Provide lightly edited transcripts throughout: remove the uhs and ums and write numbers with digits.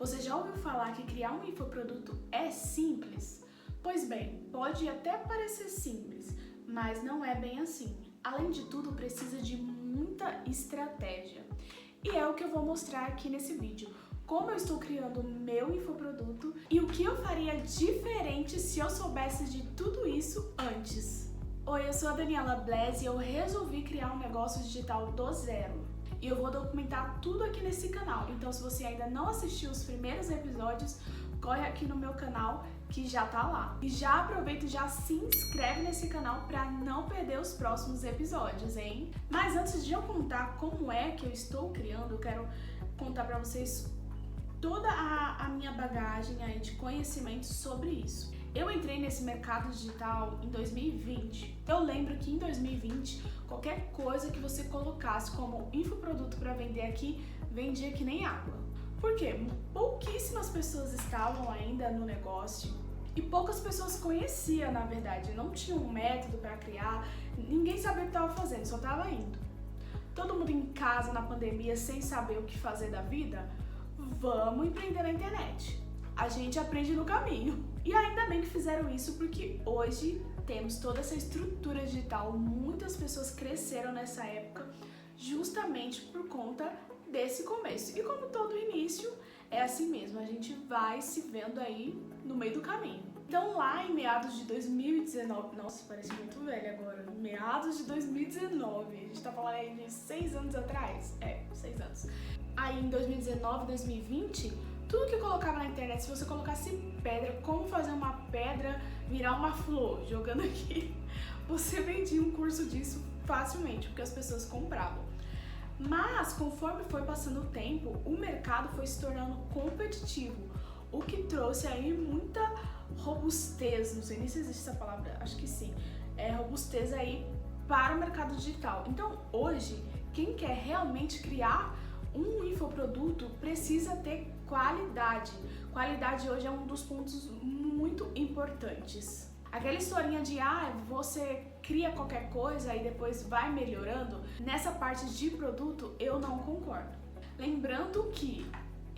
Você já ouviu falar que criar um infoproduto é simples? Pois bem, pode até parecer simples, mas não é bem assim. Além de tudo, precisa de muita estratégia. E é o que eu vou mostrar aqui nesse vídeo. Como eu estou criando o meu infoproduto e o que eu faria diferente se eu soubesse de tudo isso antes. Oi, eu sou a Daniela Bless e eu resolvi criar um negócio digital do zero. E eu vou documentar tudo aqui nesse canal. Então, se você ainda não assistiu os primeiros episódios, corre aqui no meu canal que já tá lá. E já aproveita e já se inscreve nesse canal para não perder os próximos episódios, hein? Mas antes de eu contar como é que eu estou criando, eu quero contar para vocês toda a minha bagagem aí de conhecimento sobre isso. Eu entrei nesse mercado digital em 2020. Eu lembro que em 2020, qualquer coisa que você colocasse como infoproduto para vender aqui, vendia que nem água. Por quê? Pouquíssimas pessoas estavam ainda no negócio e poucas pessoas conheciam, na verdade. Não tinha um método para criar, ninguém sabia o que estava fazendo, só estava indo. Todo mundo em casa na pandemia sem saber o que fazer da vida? Vamos empreender na internet. A gente aprende no caminho. E ainda bem que fizeram isso, porque hoje temos toda essa estrutura digital. Muitas pessoas cresceram nessa época justamente por conta desse começo. E como todo início, é assim mesmo, a gente vai se vendo aí no meio do caminho. Então lá em meados de 2019, nossa, parece muito velha agora, meados de 2019, a gente tá falando aí de 6 anos atrás, 6 anos. Aí em 2019, 2020, tudo que eu colocava na internet, se você colocasse pedra, como fazer uma pedra virar uma flor, jogando aqui, você vendia um curso disso facilmente, porque as pessoas compravam. Mas conforme foi passando o tempo, o mercado foi se tornando competitivo, o que trouxe aí muita robustez, não sei nem se existe essa palavra, acho que sim, robustez aí para o mercado digital. Então hoje, quem quer realmente criar um infoproduto precisa ter qualidade. Qualidade hoje é um dos pontos muito importantes. Aquela historinha de você cria qualquer coisa e depois vai melhorando, nessa parte de produto eu não concordo. Lembrando que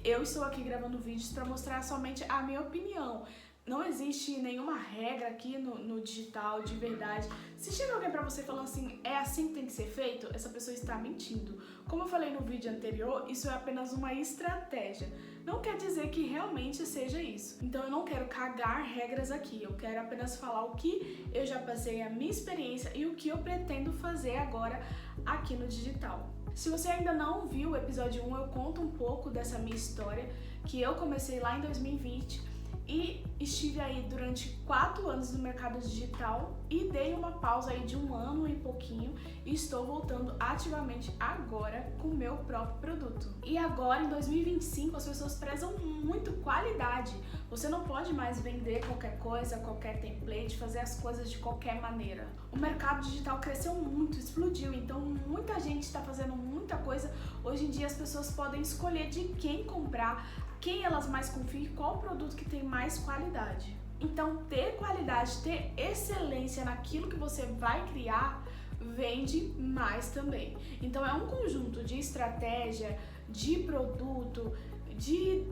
eu estou aqui gravando vídeos para mostrar somente a minha opinião. Não existe nenhuma regra aqui no digital de verdade. Se chega alguém pra você falando assim, é assim que tem que ser feito, essa pessoa está mentindo. Como eu falei no vídeo anterior, isso é apenas uma estratégia. Não quer dizer que realmente seja isso. Então eu não quero cagar regras aqui, eu quero apenas falar o que eu já passei, a minha experiência e o que eu pretendo fazer agora aqui no digital. Se você ainda não viu o episódio 1, eu conto um pouco dessa minha história, que eu comecei lá em 2020 e estive aí durante 4 anos no mercado digital e dei uma pausa aí de 1 ano e pouquinho e estou voltando ativamente agora com o meu próprio produto. E agora em 2025 as pessoas prezam muito qualidade. Você não pode mais vender qualquer coisa, qualquer template, fazer as coisas de qualquer maneira. O mercado digital cresceu muito, explodiu, então muita gente está fazendo muita coisa. Hoje em dia as pessoas podem escolher de quem comprar, quem elas mais confiam, qual produto que tem mais qualidade. Então ter qualidade, ter excelência naquilo que você vai criar, vende mais também. Então é um conjunto de estratégia, de produto, de,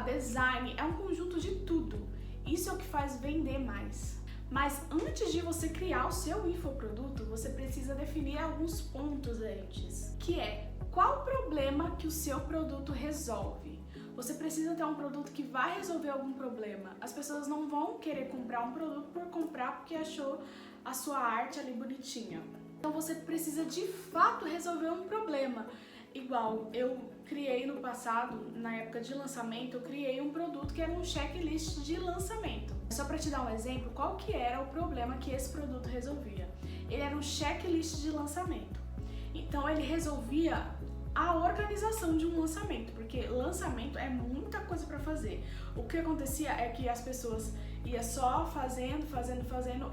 design, é um conjunto de tudo. Isso é o que faz vender mais. Mas antes de você criar o seu infoproduto, você precisa definir alguns pontos antes, que é qual o problema que o seu produto resolve. Você precisa ter um produto que vai resolver algum problema. As pessoas não vão querer comprar um produto por comprar porque achou a sua arte ali bonitinha. Então você precisa de fato resolver um problema. Igual eu criei no passado, na época de lançamento, eu criei um produto que era um checklist de lançamento. Só para te dar um exemplo, qual que era o problema que esse produto resolvia? Ele era um checklist de lançamento. Então ele resolvia a organização de um lançamento, porque lançamento é muita coisa para fazer. O que acontecia é que as pessoas iam só fazendo,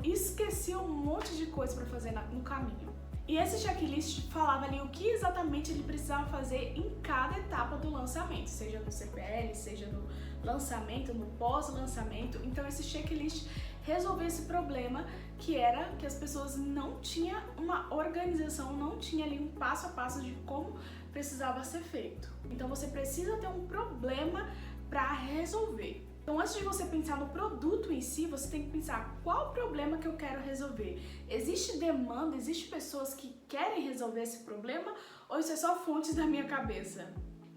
e esqueciam um monte de coisa para fazer no caminho. E esse checklist falava ali o que exatamente ele precisava fazer em cada etapa do lançamento, seja no CPL, seja no lançamento, no pós-lançamento. Então esse checklist resolveu esse problema, que era que as pessoas não tinham uma organização, não tinha ali um passo a passo de como precisava ser feito. Então você precisa ter um problema para resolver. Então, antes de você pensar no produto em si, você tem que pensar qual o problema que eu quero resolver. Existe demanda, existe pessoas que querem resolver esse problema ou isso é só fontes da minha cabeça?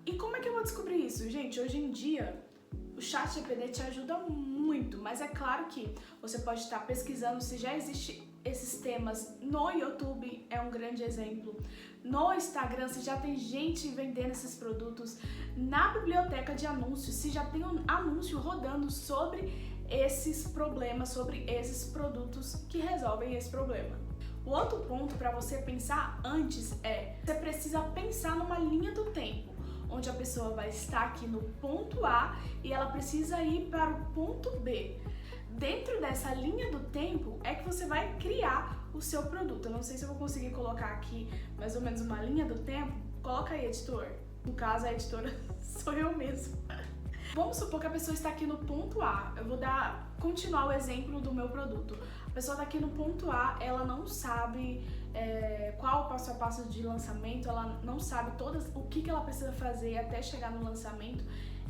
E como é que eu vou descobrir isso? Gente, hoje em dia, o ChatGPT te ajuda muito, mas é claro que você pode estar pesquisando se já existe esses temas no YouTube, é um grande exemplo. No Instagram, se já tem gente vendendo esses produtos. Na biblioteca de anúncios, se já tem um anúncio rodando sobre esses problemas, sobre esses produtos que resolvem esse problema. O outro ponto para você pensar antes é, você precisa pensar numa linha do tempo, onde a pessoa vai estar aqui no ponto A e ela precisa ir para o ponto B. Dentro dessa linha do tempo é que você vai criar o seu produto. Eu não sei se eu vou conseguir colocar aqui mais ou menos uma linha do tempo. Coloca aí, editor. No caso, a editora sou eu mesmo. Vamos supor que a pessoa está aqui no ponto A. Eu vou continuar o exemplo do meu produto. A pessoa está aqui no ponto A, ela não sabe qual o passo a passo de lançamento, ela não sabe o que ela precisa fazer até chegar no lançamento.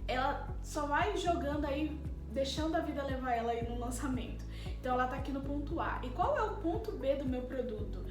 Ela só vai jogando aí, deixando a vida levar ela aí no lançamento. Então ela tá aqui no ponto A. E qual é o ponto B do meu produto?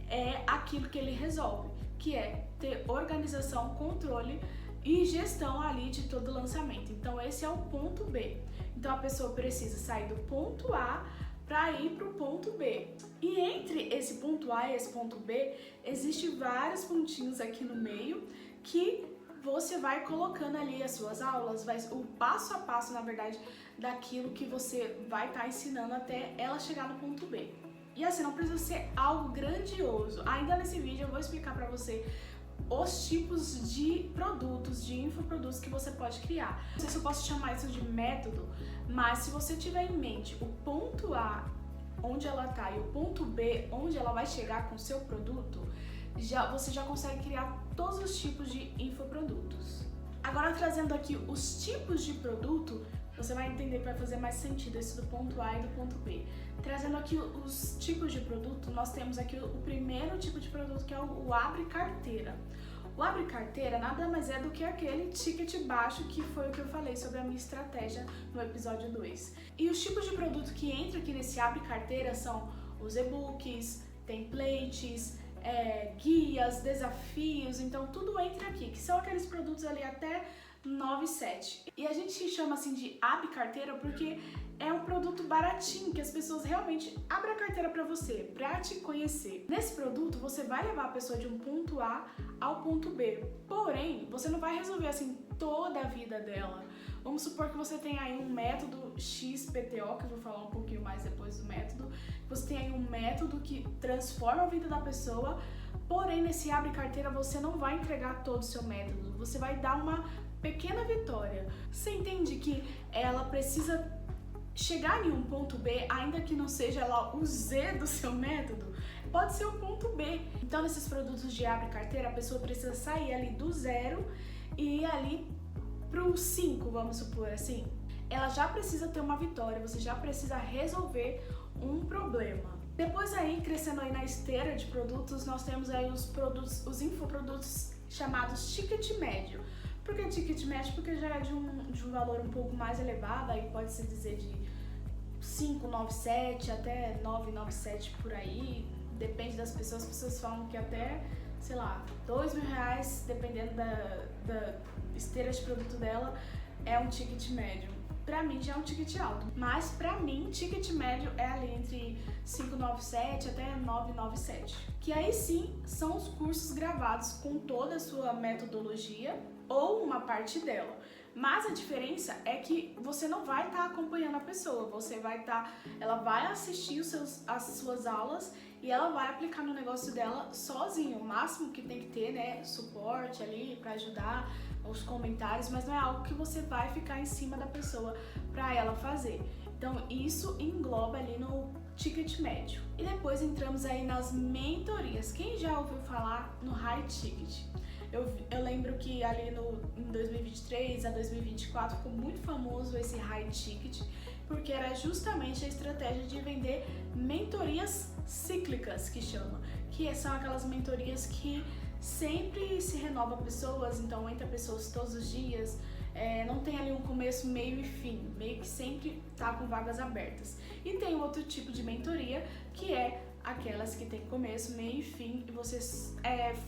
É aquilo que ele resolve, que é ter organização, controle e gestão ali de todo o lançamento. Então esse é o ponto B. Então a pessoa precisa sair do ponto A para ir para o ponto B. E entre esse ponto A e esse ponto B, existem vários pontinhos aqui no meio que você vai colocando ali as suas aulas, o passo a passo, na verdade, daquilo que você vai estar ensinando até ela chegar no ponto B. E assim, não precisa ser algo grandioso. Ainda nesse vídeo eu vou explicar para você os tipos de produtos, de infoprodutos que você pode criar. Não sei se eu posso chamar isso de método, mas se você tiver em mente o ponto A, onde ela está, e o ponto B, onde ela vai chegar com o seu produto, você já consegue criar todos os tipos de infoprodutos. Agora, trazendo aqui os tipos de produto, você vai entender que vai fazer mais sentido esse do ponto A e do ponto B. Trazendo aqui os tipos de produto, nós temos aqui o primeiro tipo de produto, que é o abre carteira. O abre carteira nada mais é do que aquele ticket baixo que foi o que eu falei sobre a minha estratégia no episódio 2. E os tipos de produto que entram aqui nesse abre carteira são os e-books, templates, guias, desafios, então tudo entra aqui, que são aqueles produtos ali até 9,7. E a gente chama assim de abre carteira porque é um produto baratinho, que as pessoas realmente abrem a carteira para você, para te conhecer. Nesse produto, você vai levar a pessoa de um ponto A ao ponto B, porém, você não vai resolver assim toda a vida dela. Vamos supor que você tem aí um método XPTO, que eu vou falar um pouquinho mais depois do método. Você tem aí um método que transforma a vida da pessoa, porém nesse abre carteira você não vai entregar todo o seu método, você vai dar uma pequena vitória. Você entende que ela precisa chegar em um ponto B, ainda que não seja lá o Z do seu método, pode ser o ponto B. Então nesses produtos de abre carteira, a pessoa precisa sair ali do 0 e ir ali pro 5, vamos supor assim. Ela já precisa ter uma vitória, você já precisa resolver um problema. Depois aí, crescendo aí na esteira de produtos, nós temos aí os infoprodutos chamados ticket médio. Por que ticket médio? Porque já é de um valor um pouco mais elevado, aí pode-se dizer de 5,97 até 9,97 por aí, depende das pessoas. As pessoas falam que até, sei lá, R$2.000, dependendo da esteira de produto dela, é um ticket médio. Pra mim já é um ticket alto, mas pra mim ticket médio é ali entre 5,97 até 9,97. Que aí sim são os cursos gravados com toda a sua metodologia ou uma parte dela. Mas a diferença é que você não vai estar acompanhando a pessoa, ela vai assistir as suas aulas e ela vai aplicar no negócio dela sozinha. O máximo que tem que ter, né, suporte ali pra ajudar, os comentários, mas não é algo que você vai ficar em cima da pessoa para ela fazer. Então isso engloba ali no ticket médio. E depois entramos aí nas mentorias. Quem já ouviu falar no high ticket? Eu lembro que ali em 2023 a 2024 ficou muito famoso esse high ticket, porque era justamente a estratégia de vender mentorias cíclicas, que chama, que são aquelas mentorias que sempre se renova pessoas, então entra pessoas todos os dias, não tem ali um começo, meio e fim, meio que sempre tá com vagas abertas. E tem outro tipo de mentoria, que é aquelas que tem começo, meio e fim, e você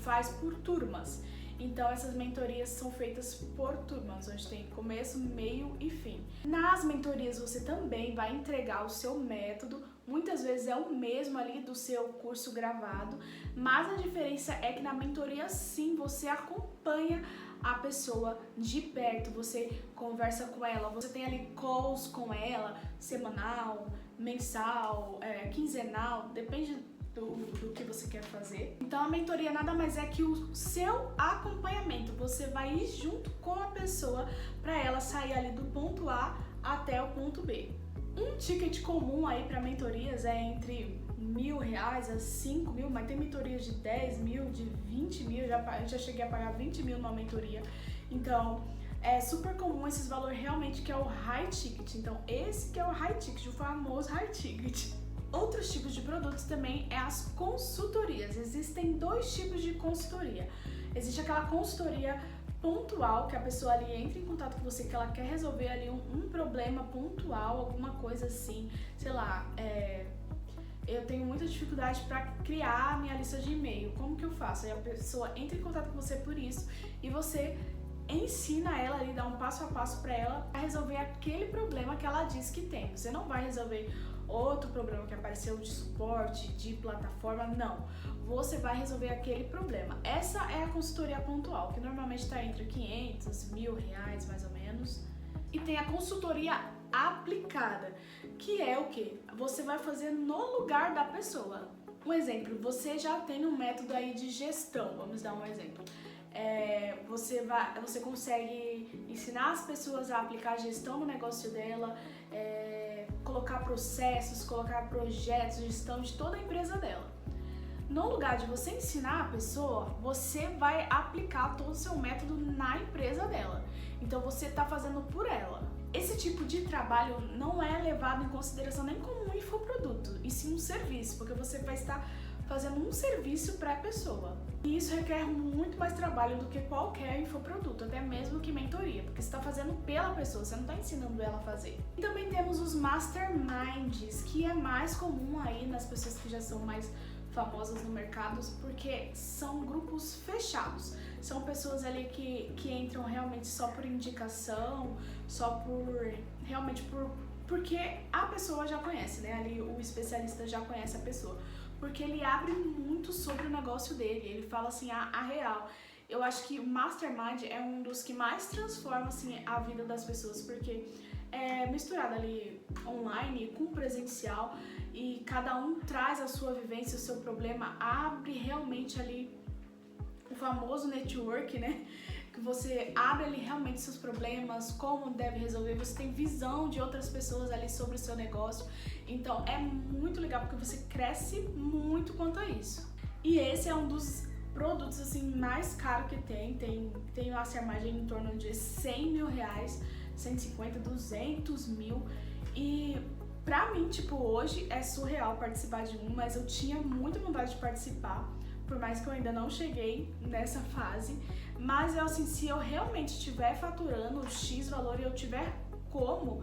faz por turmas. Então essas mentorias são feitas por turmas, onde tem começo, meio e fim. Nas mentorias você também vai entregar o seu método, muitas vezes é o mesmo ali do seu curso gravado, mas a diferença é que na mentoria sim você acompanha a pessoa de perto, você conversa com ela, você tem ali calls com ela, semanal, mensal, quinzenal, depende do que você quer fazer. Então a mentoria nada mais é que o seu acompanhamento, você vai ir junto com a pessoa para ela sair ali do ponto A até o ponto B. Um ticket comum aí para mentorias é entre R$1.000 a 5.000, mas tem mentorias de 10 mil, de 20 mil, já cheguei a pagar 20 mil numa mentoria. Então é super comum esses valores realmente, que é o high ticket. Então esse que é o high ticket, o famoso high ticket. Outros tipos de produtos também é as consultorias. Existem dois tipos de consultoria. Existe aquela consultoria pontual, que a pessoa ali entra em contato com você, que ela quer resolver ali um problema pontual, alguma coisa assim, sei lá, eu tenho muita dificuldade para criar a minha lista de e-mail, como que eu faço? Aí a pessoa entra em contato com você por isso e você ensina ela ali, dá um passo a passo para ela a resolver aquele problema que ela diz que tem. Você não vai resolver outro problema que apareceu de suporte, de plataforma, não. Você vai resolver aquele problema. Essa é a consultoria pontual, que normalmente está entre R$500, R$1.000, mais ou menos. E tem a consultoria aplicada, que é o que? Você vai fazer no lugar da pessoa. Um exemplo, você já tem um método aí de gestão, vamos dar um exemplo. Você consegue ensinar as pessoas a aplicar a gestão no negócio dela, colocar processos, colocar projetos, gestão de toda a empresa dela. No lugar de você ensinar a pessoa, você vai aplicar todo o seu método na empresa dela. Então você está fazendo por ela. Esse tipo de trabalho não é levado em consideração nem como um infoproduto, e sim um serviço, porque você vai estar fazendo um serviço para a pessoa. E isso requer muito mais trabalho do que qualquer infoproduto, até mesmo que mentoria, porque você está fazendo pela pessoa, você não está ensinando ela a fazer. E também temos os masterminds, que é mais comum aí nas pessoas que já são mais famosas no mercado, porque são grupos fechados. São pessoas ali que entram realmente só por indicação, só porque a pessoa já conhece, né? Ali o especialista já conhece a pessoa. Porque ele abre muito sobre o negócio dele, ele fala assim a real. Eu acho que o Mastermind é um dos que mais transforma assim a vida das pessoas, porque é misturado ali online com presencial e cada um traz a sua vivência, o seu problema, abre realmente ali o famoso network, né? Que você abre ali realmente seus problemas, como deve resolver, você tem visão de outras pessoas ali sobre o seu negócio. Então é muito legal porque você cresce muito quanto a isso. E esse é um dos produtos assim mais caros que tem o Mastermind em torno de R$100.000, 150, 200 mil. E pra mim, tipo, hoje é surreal participar de um, mas eu tinha muita vontade de participar, por mais que eu ainda não cheguei nessa fase. Mas eu, assim, se eu realmente estiver faturando X valor e eu tiver como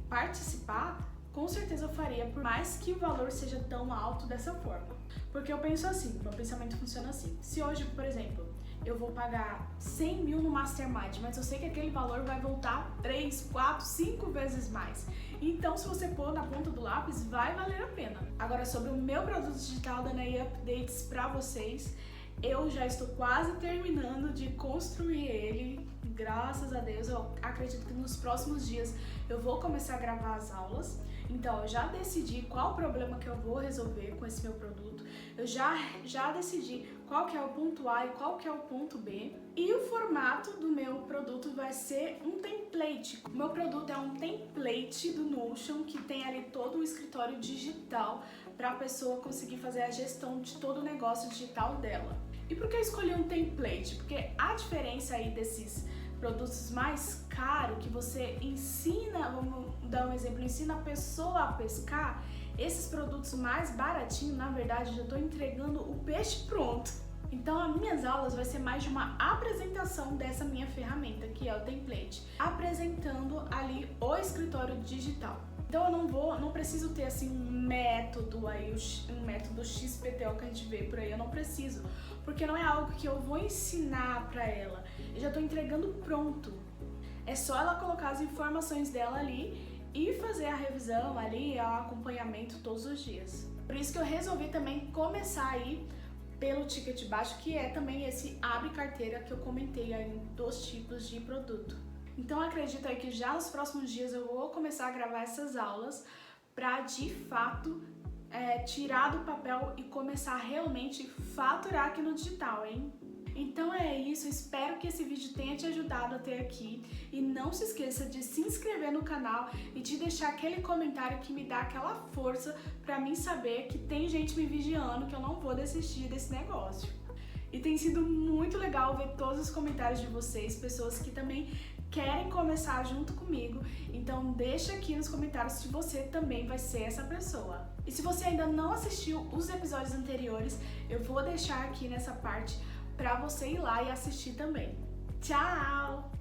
participar, com certeza eu faria, por mais que o valor seja tão alto dessa forma. Porque eu penso assim, meu pensamento funciona assim. Se hoje, por exemplo, eu vou pagar 100 mil no Mastermind, mas eu sei que aquele valor vai voltar 3, 4, 5 vezes mais. Então, se você pôr na ponta do lápis, vai valer a pena. Agora, sobre o meu produto digital, dando aí updates pra vocês, eu já estou quase terminando de construir ele. Graças a Deus, eu acredito que nos próximos dias eu vou começar a gravar as aulas. Então, eu já decidi qual o problema que eu vou resolver com esse meu produto. Eu já decidi qual que é o ponto A e qual que é o ponto B. E o formato do meu produto vai ser um template. O meu produto é um template do Notion que tem ali todo o escritório digital para a pessoa conseguir fazer a gestão de todo o negócio digital dela. E por que eu escolhi um template? Porque a diferença aí desses produtos mais caros, que você ensina, vamos dar um exemplo, ensina a pessoa a pescar, esses produtos mais baratinhos, na verdade, eu já estou entregando o peixe pronto. Então, as minhas aulas vai ser mais de uma apresentação dessa minha ferramenta, que é o template, apresentando ali o escritório digital. Então eu não preciso ter assim um método aí, um método XPTO que a gente vê por aí, eu não preciso, porque não é algo que eu vou ensinar para ela, eu já estou entregando pronto. É só ela colocar as informações dela ali e fazer a revisão ali, o acompanhamento todos os dias. Por isso que eu resolvi também começar aí pelo ticket baixo, que é também esse abre carteira que eu comentei aí dos tipos de produto. Então acredito aí que já nos próximos dias eu vou começar a gravar essas aulas para de fato tirar do papel e começar a realmente faturar aqui no digital, hein? Então é isso, espero que esse vídeo tenha te ajudado até aqui e não se esqueça de se inscrever no canal e de deixar aquele comentário que me dá aquela força para mim saber que tem gente me vigiando, que eu não vou desistir desse negócio. E tem sido muito legal ver todos os comentários de vocês, pessoas que também querem começar junto comigo, então deixa aqui nos comentários se você também vai ser essa pessoa. E se você ainda não assistiu os episódios anteriores, eu vou deixar aqui nessa parte para você ir lá e assistir também. Tchau!